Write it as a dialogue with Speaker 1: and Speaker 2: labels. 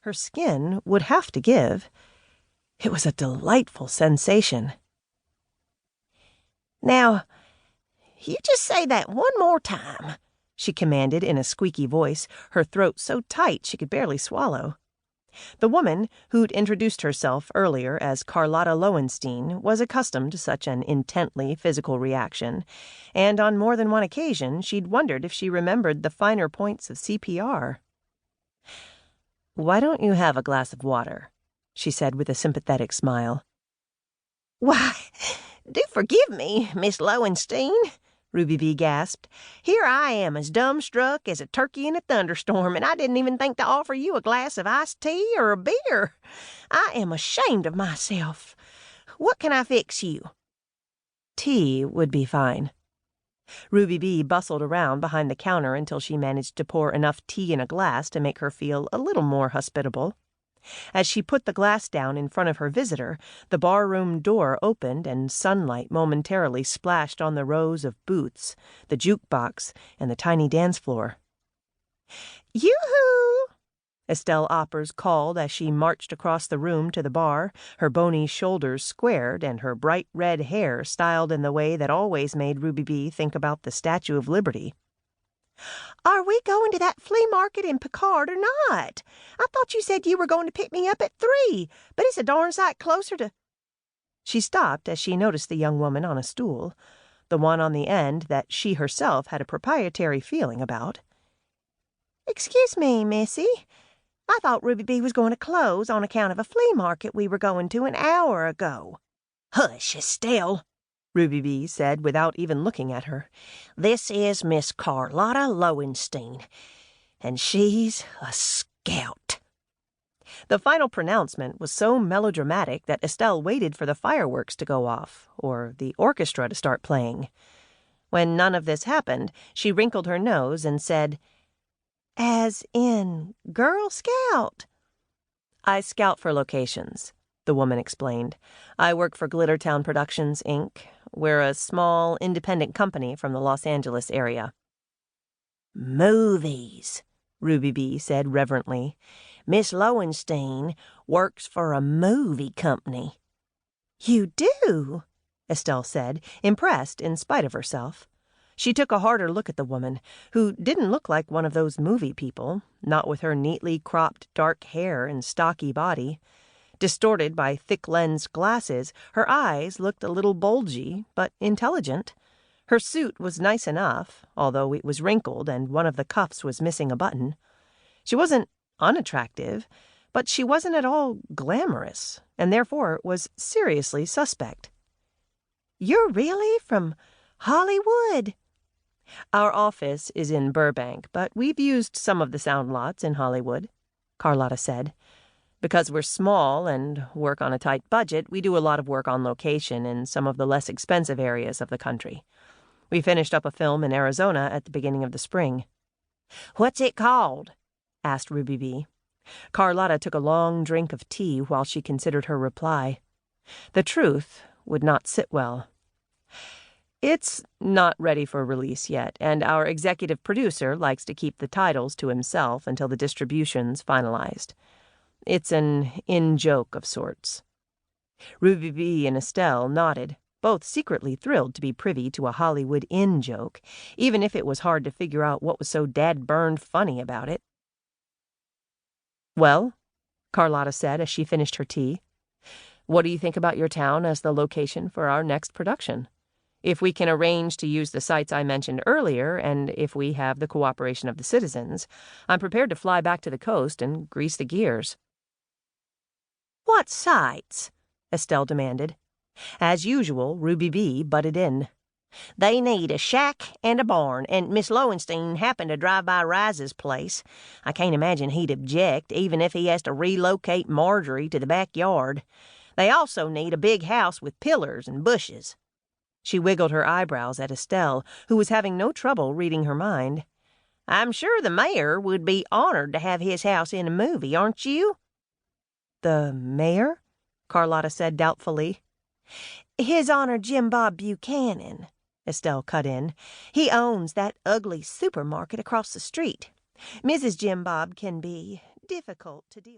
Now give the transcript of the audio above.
Speaker 1: Her skin would have to give. It was a delightful sensation.
Speaker 2: "Now, you just say that one more time," she commanded in a squeaky voice, her throat so tight she could barely swallow.
Speaker 1: The woman, who'd introduced herself earlier as Carlotta Lowenstein, was accustomed to such an intently physical reaction, and on more than one occasion she'd wondered if she remembered the finer points of CPR. "Why don't you have a glass of water?" she said with a sympathetic smile.
Speaker 2: "Why, do forgive me, Miss Lowenstein," Ruby B. gasped. "Here I am as dumbstruck as a turkey in a thunderstorm, and I didn't even think to offer you a glass of iced tea or a beer. I am ashamed of myself. What can I fix you?"
Speaker 1: "Tea would be fine." Ruby B. bustled around behind the counter until she managed to pour enough tea in a glass to make her feel a little more hospitable. As she put the glass down in front of her visitor, the barroom door opened and sunlight momentarily splashed on the rows of booths, the jukebox, and the tiny dance floor.
Speaker 2: "Yoo-hoo!"
Speaker 1: Estelle Oppers called as she marched across the room to the bar, her bony shoulders squared and her bright red hair styled in the way that always made Ruby B. think about the Statue of Liberty.
Speaker 2: "Are we going to that flea market in Picard or not? I thought you said you were going to pick me up at 3, but it's a darn sight closer to—"
Speaker 1: She stopped as she noticed the young woman on a stool, the one on the end that she herself had a proprietary feeling about.
Speaker 2: "Excuse me, missy. I thought Ruby B. was going to close on account of a flea market we were going to an hour ago." "Hush, Estelle," Ruby B. said without even looking at her. "This is Miss Carlotta Lowenstein, and she's a scout."
Speaker 1: The final pronouncement was so melodramatic that Estelle waited for the fireworks to go off, or the orchestra to start playing. When none of this happened, she wrinkled her nose and said,
Speaker 2: "As in Girl Scout?"
Speaker 1: "I scout for locations," the woman explained. "I work for Glittertown Productions, Inc. We're a small, independent company from the Los Angeles area."
Speaker 2: "Movies," Ruby B. said reverently. "Miss Lowenstein works for a movie company."
Speaker 1: "You do?" Estelle said, impressed in spite of herself. She took a harder look at the woman, who didn't look like one of those movie people, not with her neatly cropped dark hair and stocky body. Distorted by thick-lensed glasses, her eyes looked a little bulgy, but intelligent. Her suit was nice enough, although it was wrinkled and one of the cuffs was missing a button. She wasn't unattractive, but she wasn't at all glamorous, and therefore was seriously suspect.
Speaker 2: "You're really from Hollywood?"
Speaker 1: "Our office is in Burbank, but we've used some of the sound lots in Hollywood," Carlotta said. "Because we're small and work on a tight budget, we do a lot of work on location in some of the less expensive areas of the country. We finished up a film in Arizona at the beginning of the spring."
Speaker 2: "What's it called?"
Speaker 1: asked Ruby B. Carlotta took a long drink of tea while she considered her reply. The truth would not sit well. "It's not ready for release yet, and our executive producer likes to keep the titles to himself until the distribution's finalized. It's an in-joke of sorts." Ruby B. and Estelle nodded, both secretly thrilled to be privy to a Hollywood in-joke, even if it was hard to figure out what was so dad-burned funny about it. "Well," Carlotta said as she finished her tea, "what do you think about your town as the location for our next production? If we can arrange to use the sites I mentioned earlier, and if we have the cooperation of the citizens, I'm prepared to fly back to the coast and grease the gears."
Speaker 2: "What sites?"
Speaker 1: Estelle demanded. As usual, Ruby B. butted in.
Speaker 2: "They need a shack and a barn, and Miss Lowenstein happened to drive by Rise's place. I can't imagine he'd object, even if he has to relocate Marjorie to the backyard. They also need a big house with pillars and bushes."
Speaker 1: She wiggled her eyebrows at Estelle, who was having no trouble reading her mind.
Speaker 2: "I'm sure the mayor would be honored to have his house in a movie, aren't you?"
Speaker 1: "The mayor?" Carlotta said doubtfully.
Speaker 2: "His Honor Jim Bob Buchanan," Estelle cut in. "He owns that ugly supermarket across the street. Mrs. Jim Bob can be difficult to deal with."